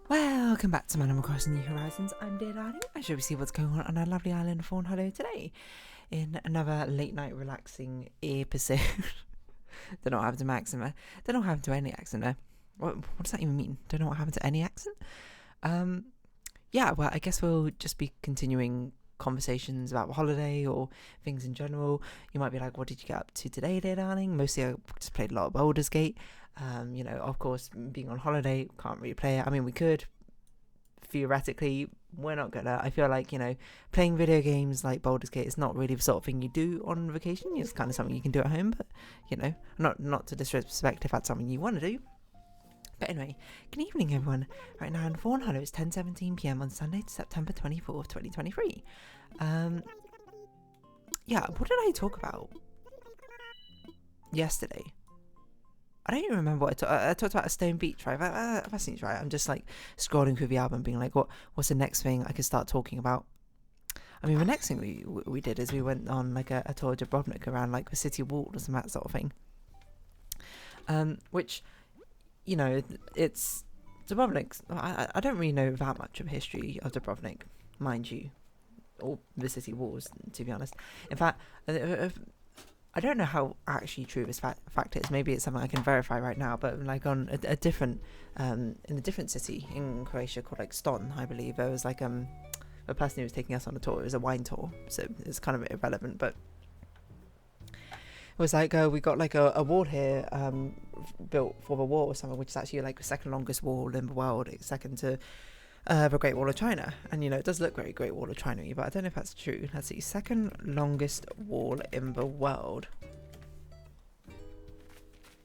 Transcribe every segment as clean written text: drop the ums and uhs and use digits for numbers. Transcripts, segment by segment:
Welcome back to Animal Crossing New Horizons. I'm Dear Darling. I shall we see what's going on our lovely island of Fawnhollow today in another late night relaxing episode. Don't know what happened to my accent there. Don't know what happened to any accent there. What does that even mean? Don't know what happened to any accent. Yeah, well, I guess we'll just be continuing conversations about the holiday or things in general. You might be like, what did you get up to today, Dear Darling? Mostly I just played a lot of Baldur's Gate. You know, of course, being on holiday, can't really play it. I mean, we could. Theoretically, we're not gonna. I feel like, you know, playing video games like Baldur's Gate is not really the sort of thing you do on vacation. It's kind of something you can do at home, but, you know, not to disrespect if that's something you want to do. But anyway, good evening, everyone. Right now in Fawnhollow, it's 10:17 p.m. on Sunday, September 24th, 2023. Yeah, what did I talk about yesterday? I don't even remember what I talked about a stone beach, right? That seems right. I'm just like scrolling through the album, being like, what's the next thing I could start talking about? I mean, the next thing we did is we went on like a tour of Dubrovnik around like the city walls and that sort of thing. Which, you know, it's Dubrovnik. I don't really know that much of history of Dubrovnik, mind you, or the city walls, to be honest. In fact, I don't know how actually true this fact is. Maybe it's something I can verify right now. But like on a different, in a different city in Croatia called like Ston, I believe, there was like a person who was taking us on a tour. It was a wine tour, so it's kind of irrelevant. But it was like we got like a wall here built for the war or something, which is actually like the second longest wall in the world, second to the Great Wall of China. And, you know, it does look very Great Wall of China, but I don't know if that's true. Let's see, second longest wall in the world.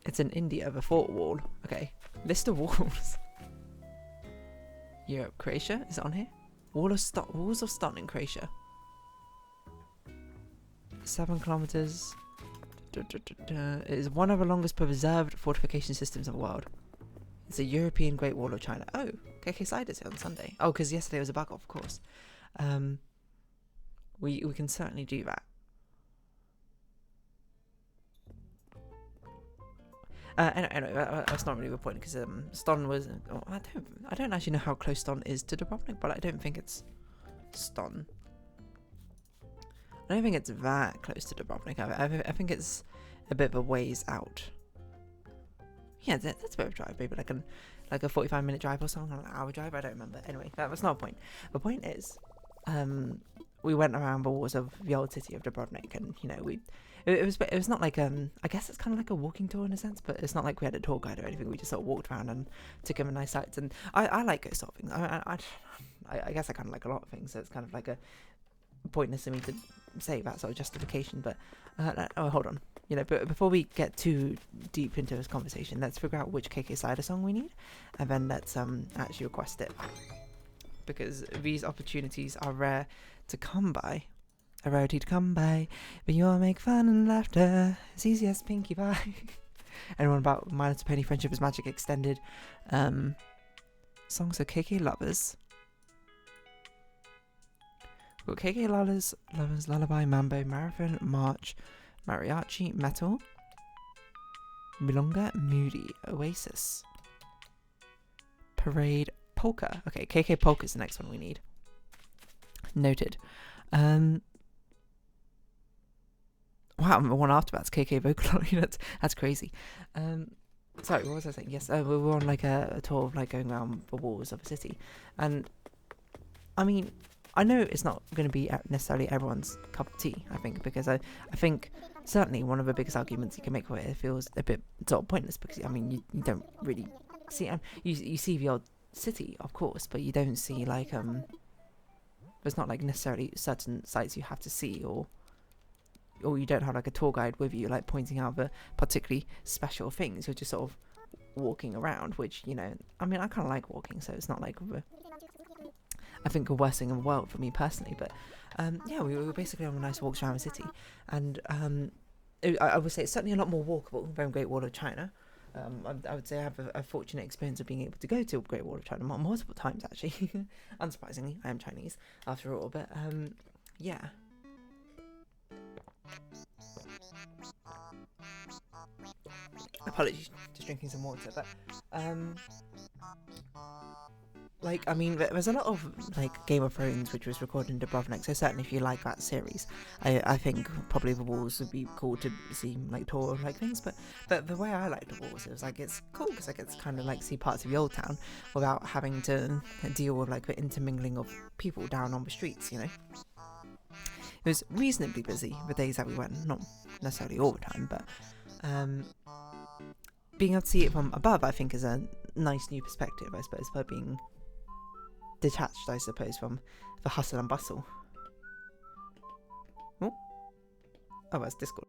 It's in India, the Fort Wall. Okay, list of walls. Europe, Croatia, is it on here? Walls of Ston in Croatia. 7 kilometers. It is one of the longest preserved fortification systems in the world. It's a European Great Wall of China. Oh, KK Sliders here on Sunday. Oh, because yesterday was a bug off, of course. We can certainly do that. Anyway, that's not really the point, because Ston was. Oh, I don't actually know how close Ston is to Dubrovnik, but I don't think it's Ston. I don't think it's that close to Dubrovnik. I think it's a bit of a ways out. Yeah, that's a bit of a drive, maybe like a 45-minute drive or something, an hour drive. I don't remember. Anyway, that's not the point. The point is, we went around the walls of the old city of Dubrovnik, and, you know, it was not like I guess it's kind of like a walking tour in a sense, but it's not like we had a tour guide or anything. We just sort of walked around and took in the nice sights, and I like those sort of things. I guess I kind of like a lot of things, so it's kind of like a pointless for me to say that sort of justification. But hold on. You know, but before we get too deep into this conversation, let's figure out which KK Slider song we need, and then let's actually request it, because these opportunities are rare to come by, a rarity to come by. But you'll make fun and laughter as easy as Pinkie Pie. Anyone about My Little Pony Friendship is Magic Extended? Songs of KK Lovers. We've got KK Lovers, Lullaby, Mambo, Marathon, March, Mariachi, Metal, Milonga, Moody, Oasis, Parade, Polka. Okay, KK Polka is the next one we need. Noted. Wow, the one after that's KK Vocaloid. That's crazy. Sorry, what was I saying? Yes, we were on like a tour of like going around the walls of a city, and I mean, I know it's not going to be necessarily everyone's cup of tea, I think, because I think certainly one of the biggest arguments you can make for it feels a bit sort of pointless, because, I mean, you don't really see, you see the old city, of course, but you don't see, like, there's not, like, necessarily certain sites you have to see, or you don't have, like, a tour guide with you, like, pointing out the particularly special things. You're just sort of walking around, which, you know, I mean, I kind of like walking, so it's not like I think the worst thing in the world for me personally. But yeah, we were basically on a nice walks around the city, and I would say it's certainly a lot more walkable than Great Wall of China. I would say I have a fortunate experience of being able to go to Great Wall of China multiple times, actually. Unsurprisingly, I am Chinese after all, but yeah. Apologies, just drinking some water, but like, I mean, there's a lot of like Game of Thrones which was recorded in Dubrovnik, so certainly if you like that series, I think probably the walls would be cool to see, like, tour like things. But the way I like the walls is like it's cool because like it's kind of like see parts of the old town without having to deal with like the intermingling of people down on the streets, you know. It was reasonably busy the days that we went, not necessarily all the time, but being able to see it from above, I think, is a nice new perspective, I suppose, by being detached, I suppose, from the hustle and bustle. Oh, that's Discord.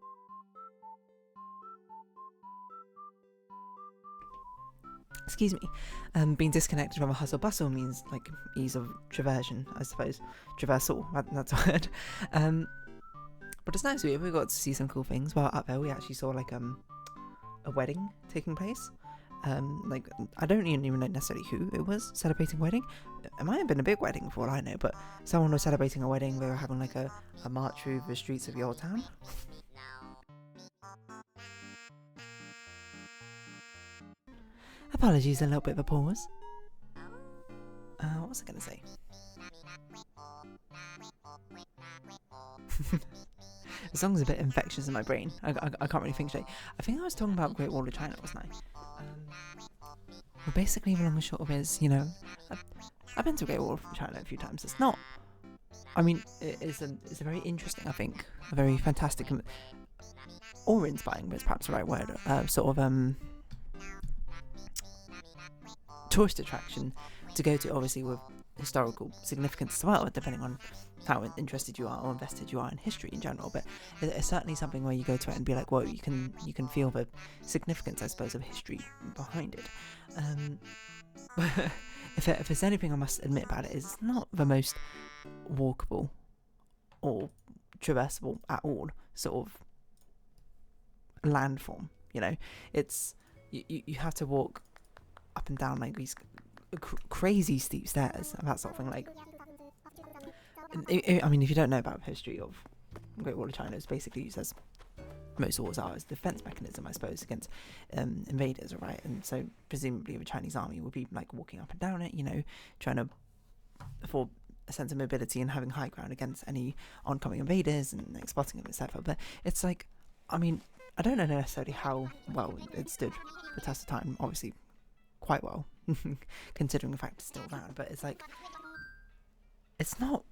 Excuse me. Being disconnected from a hustle bustle means like ease of traversion, I suppose. Traversal, that's a word. But it's nice. We got to see some cool things. While up there, we actually saw like a wedding taking place. Like, I don't even know necessarily who it was celebrating a wedding. It might have been a big wedding for all I know, but someone was celebrating a wedding. They were having like a march through the streets of the old town. Apologies, a little bit of a pause. What was I going to say? The song's a bit infectious in my brain. I can't really think straight. I think I was talking about Great Wall of China, wasn't I? Well, basically, the long and short of it is, you know, I've been to Great Wall of China a few times. It's not. I mean, it's a very interesting, I think, a very fantastic, awe-inspiring, but it's perhaps the right word. Sort of tourist attraction to go to, obviously with historical significance as well, depending on how interested you are or invested you are in history in general. But it's certainly something where you go to it and be like, whoa, you can feel the significance, I suppose, of history behind it. If there's anything I must admit about it, is it's not the most walkable or traversable at all sort of landform. You know, it's you have to walk up and down like these crazy steep stairs and that sort of thing. Like, I mean, if you don't know about the history of Great Wall of China, it's basically used as most walls are as a defense mechanism, I suppose, against invaders, right? And so presumably the Chinese army would be like walking up and down it, you know, trying to afford a sense of mobility and having high ground against any oncoming invaders and like, spotting them, etc. But it's like, I mean, I don't know necessarily how well it stood the test of time. Obviously, quite well, considering the fact it's still around. But it's like, it's not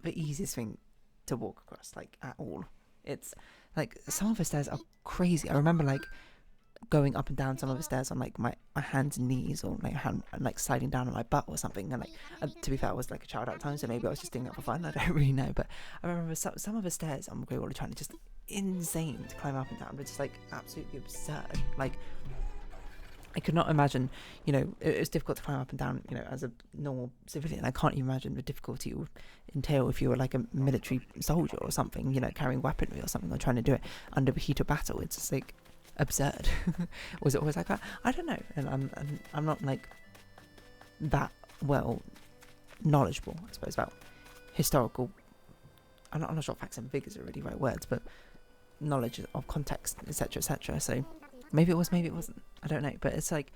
the easiest thing to walk across, like, at all. It's like some of the stairs are crazy. I remember like going up and down some of the stairs on like my hands and knees, or like hand and like sliding down on my butt or something. And like, to be fair, I was like a child at the time, so maybe I was just doing that for fun. I don't really know, but I remember some of the stairs on Great Wall of China just insane to climb up and down, but just like absolutely absurd. Like, I could not imagine, you know, it was difficult to climb up and down, you know, as a normal civilian. I can't even imagine the difficulty it would entail if you were like a military soldier or something, you know, carrying weaponry or something, or trying to do it under the heat of battle. It's just like absurd. Was it always like that? I don't know. And I'm not like that well knowledgeable, I suppose, about historical. I'm not sure facts and figures are really right words, but knowledge of context, etc., etc. So maybe it was, maybe it wasn't. I don't know. But it's like,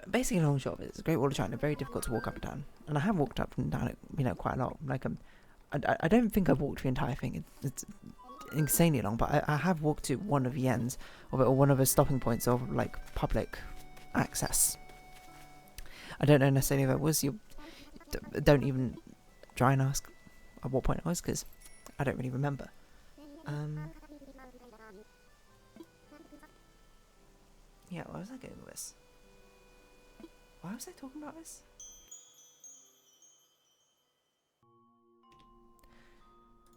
basically, long and short of it, it's a Great Wall of China, very difficult to walk up and down. And I have walked up and down it, you know, quite a lot. Like, I don't think I've walked the entire thing. It's insanely long, but I have walked to one of the ends of it, or one of the stopping points of like public access. I don't know necessarily if it was. You don't even try and ask at what point it was, because I don't really remember. Yeah, why was I going with this? Why was I talking about this?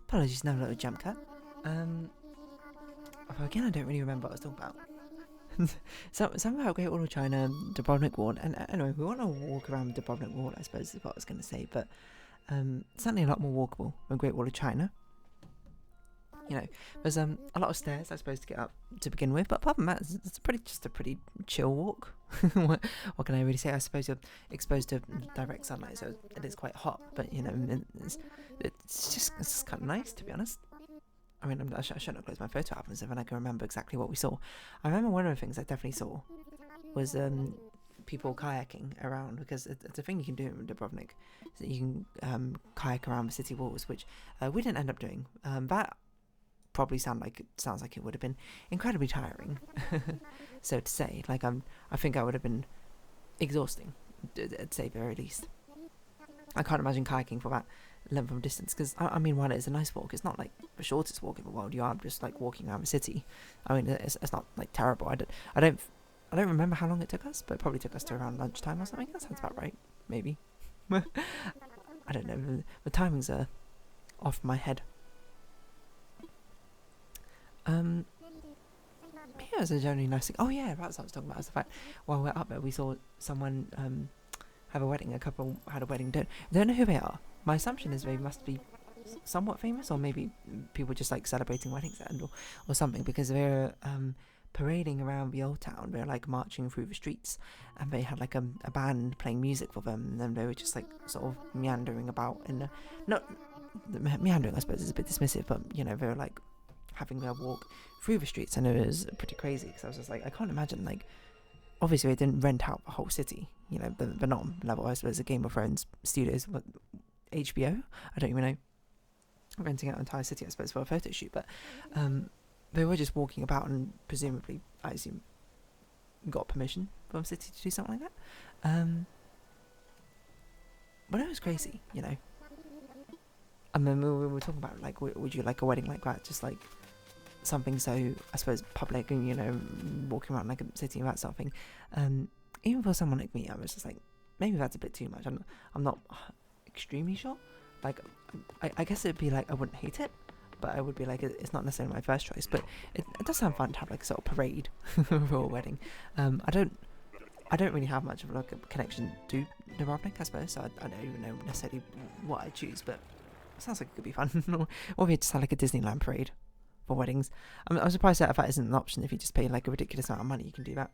Apologies, no little jump cut. Again, I don't really remember what I was talking about. Something about Great Wall of China, Dubrovnik Wall, and anyway, we want to walk around Dubrovnik Wall, I suppose is what I was going to say, but certainly a lot more walkable than Great Wall of China. You know, there's a lot of stairs, I suppose, to get up to begin with, but apart from that, it's just a pretty chill walk. What can I really say? I suppose you're exposed to direct sunlight, so it is quite hot, but you know, it's just kind of nice, to be honest. I mean, I shouldn't have closed my photo albums if I can remember exactly what we saw. I remember one of the things I definitely saw was people kayaking around, because it's a thing you can do in Dubrovnik. So you can kayak around the city walls, which we didn't end up doing. That probably sounds like it would have been incredibly tiring, so to say. Like I think I would have been exhausting, to say the very least. I can't imagine kayaking for that length of distance, because I mean, while it is a nice walk, it's not like the shortest walk in the world. You are just like walking around the city. I mean, it's not like terrible. I don't remember how long it took us, but it probably took us to around lunchtime or something. That sounds about right, maybe. I don't know. The timings are off my head. Yeah, it was a generally nice thing. Oh yeah, that's what I was talking about. Was the fact while we're up there, we saw someone have a wedding. A couple had a wedding. Don't know who they are. My assumption is they must be somewhat famous, or maybe people just like celebrating weddings or something, because they're parading around the old town. They're like marching through the streets, and they had like a band playing music for them, and then they were just like sort of meandering about meandering, I suppose is a bit dismissive, but you know, they were like having their walk through the streets, and it was pretty crazy, because I was just like, I can't imagine, like, obviously they didn't rent out the whole city, you know, they're not on level, I suppose, a Game of Thrones studios, but HBO, I don't even know, renting out an entire city, I suppose, for a photo shoot, but they were just walking about, and presumably, I assume, got permission from the city to do something like that. But it was crazy, you know. I mean, we were talking about, like, would you like a wedding like that, just like something so, I suppose, public, and, you know, walking around like a city and that sort of thing. Even for someone like me, I was just like, maybe that's a bit too much. I'm not extremely sure. Like, I guess it'd be like, I wouldn't hate it, but I would be like, it's not necessarily my first choice, but it does sound fun to have like a sort of parade for a wedding. I don't really have much of like a connection to Dubrovnik, I suppose, so I don't even know necessarily what I'd choose, but it sounds like it could be fun. Or we just have like a Disneyland parade for weddings. I'm surprised that isn't an option. If you just pay like a ridiculous amount of money, you can do that.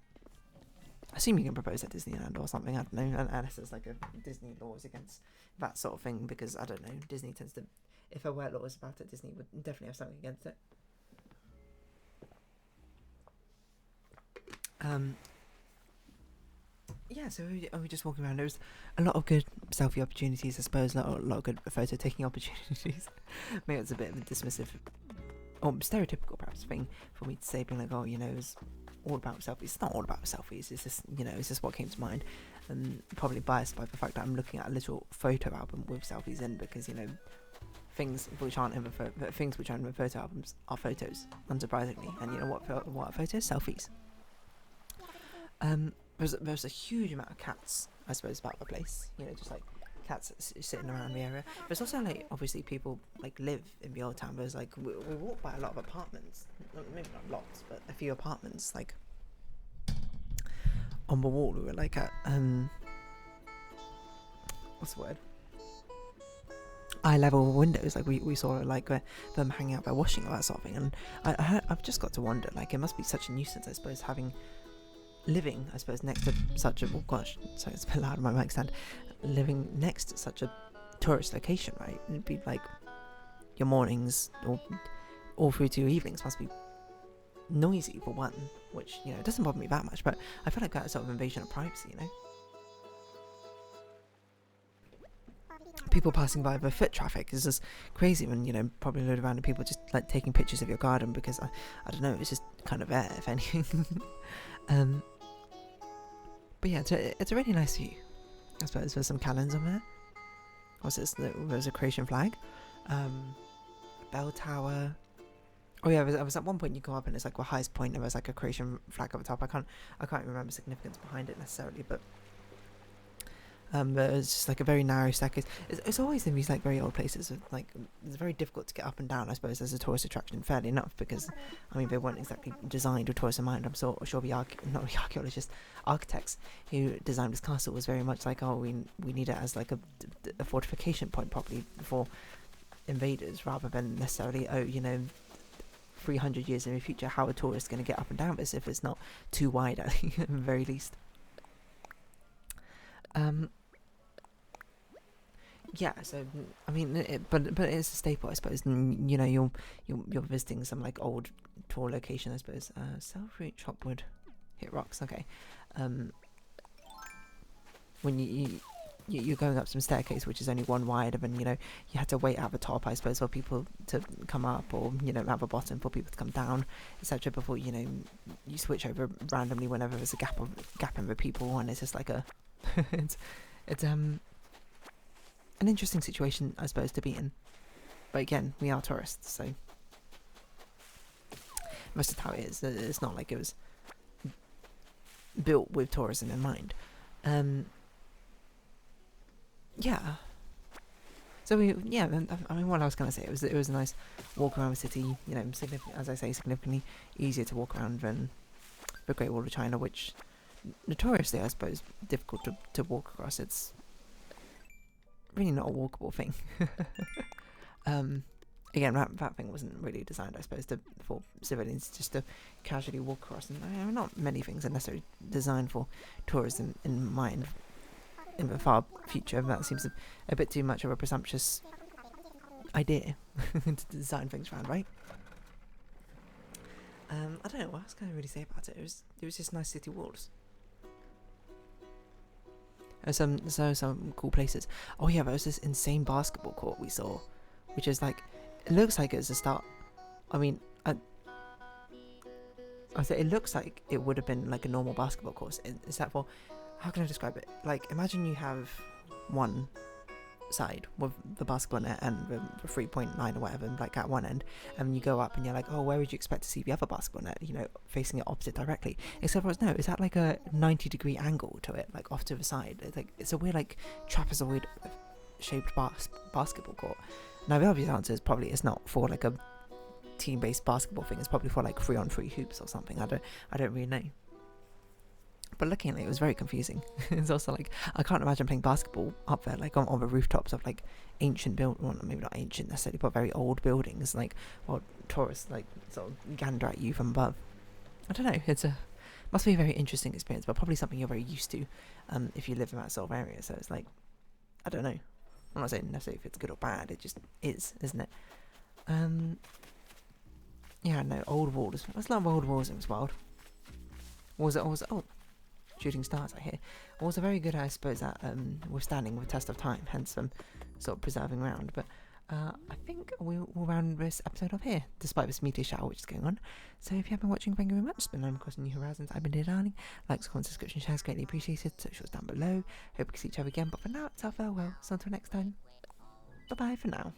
I assume you can propose at Disneyland or something, I don't know, unless there's like a Disney laws against that sort of thing, because I don't know, Disney tends to, if there were laws about it, Disney would definitely have something against it. Yeah, so we were just walking around. There was a lot of good selfie opportunities, I suppose, a lot of good photo taking opportunities. Maybe it's a bit of a dismissive or stereotypical perhaps thing for me to say, being like, oh, you know, it's all about selfies. It's not all about selfies, it's just, you know, it's just what came to mind, and probably biased by the fact that I'm looking at a little photo album with selfies in, because, you know, things which aren't in the photo albums are photos, unsurprisingly, and you know what are photos? Selfies. There's a huge amount of cats, I suppose, about the place, you know, just like cats sitting around the area. There's also like, obviously, people like live in the old town. There's like, we walk by a lot of apartments, maybe not lots, but a few apartments, like on the wall. We were like at what's the word, eye level windows, like we saw like them hanging out by washing or that sort of thing. And I've just got to wonder, like, it must be such a nuisance, I suppose, living, I suppose, next to such a, oh gosh, sorry, it's a bit loud on my mic stand, living next to such a tourist location, right? It'd be like your mornings or all through to your evenings must be noisy for one, which, you know, doesn't bother me that much, but I feel like that's sort of invasion of privacy, you know? People passing by the foot traffic is just crazy, when, you know, probably a load of random people just like taking pictures of your garden, because I don't know, it's just kind of there, if anything. But yeah, it's a really nice view. I suppose there's some cannons on there. What's this? There's a Croatian flag. Bell tower. Oh yeah, I was at one point you go up and it's like the highest point, and there's like a Croatian flag at the top. I can't remember significance behind it necessarily, but it's just like a very narrow staircase. It's always in these like very old places. Like, it's very difficult to get up and down, I suppose, as a tourist attraction, fairly enough, because I mean, they weren't exactly designed with tourists in mind. I'm sure the archaeologists, architects who designed this castle was very much like, oh, we need it as like a fortification point, probably, for invaders, rather than necessarily, oh, you know, 300 years in the future, how are tourists going to get up and down this if it's not too wide, at the very least. Yeah, so I mean, but it's a staple, I suppose. And, you know, you're visiting some like old tour location, I suppose. Sell fruit, chop wood, hit rocks. Okay. when you're going up some staircase which is only one wide, and then you had to wait at the top, I suppose, for people to come up, or at the bottom for people to come down, etc. Before you switch over randomly whenever there's a gap in the people, and it's just like a it's an interesting situation, I suppose, to be in. But again, we are tourists, so that's just how it is. It's not like it was built with tourism in mind. Yeah. So I mean, what I was going to say, it was a nice walk around the city. As I say, significantly easier to walk around than the Great Wall of China, which notoriously, I suppose, difficult to walk across. It's really not a walkable thing. Again, that thing wasn't really designed, I suppose, for civilians just to casually walk across. And not many things are necessarily designed for tourism in mind. In the far future, that seems a bit too much of a presumptuous idea to design things around, right? I don't know what else can I really say about it. It was just nice city walls. Some cool places. Oh yeah, there was this insane basketball court we saw, which is like, it looks like it's a start. I mean, I say it looks like it would have been like a normal basketball course. Is that for? How can I describe it? Like, imagine you have one side with the basketball net and the 3-point line or whatever, like at one end, and you go up and you're like, oh, where would you expect to see the other basketball net? Facing it opposite directly. Except for no, it's at like a 90-degree angle to it, like off to the side. It's a weird like trapezoid shaped basketball court. Now the obvious answer is probably it's not for like a team-based basketball thing. It's probably for like 3-on-3 hoops or something. I don't really know. But looking at it, it was very confusing. It's also like, I can't imagine playing basketball up there, like on the rooftops of like ancient well, maybe not ancient necessarily, but very old buildings, like, well, tourists like sort of gander at you from above. I don't know, must be a very interesting experience, but probably something you're very used to if you live in that sort of area. So it's like, I don't know. I'm not saying necessarily if it's good or bad, it just is, isn't it? Yeah, no, old walls. There's a lot of old walls, it was wild. Oh, shooting stars, I hear. Was a very good, I suppose, at withstanding the test of time, hence sort of preserving round. But I think we'll round this episode off here, despite this meteor shower which is going on. So if you have been watching, thank you very much. It's been Lime Crossing New Horizons. I've been dear darling. Likes, comments, subscription, shares, greatly appreciated. Socials down below. Hope we can see each other again. But for now, it's our farewell. So until next time, bye bye for now.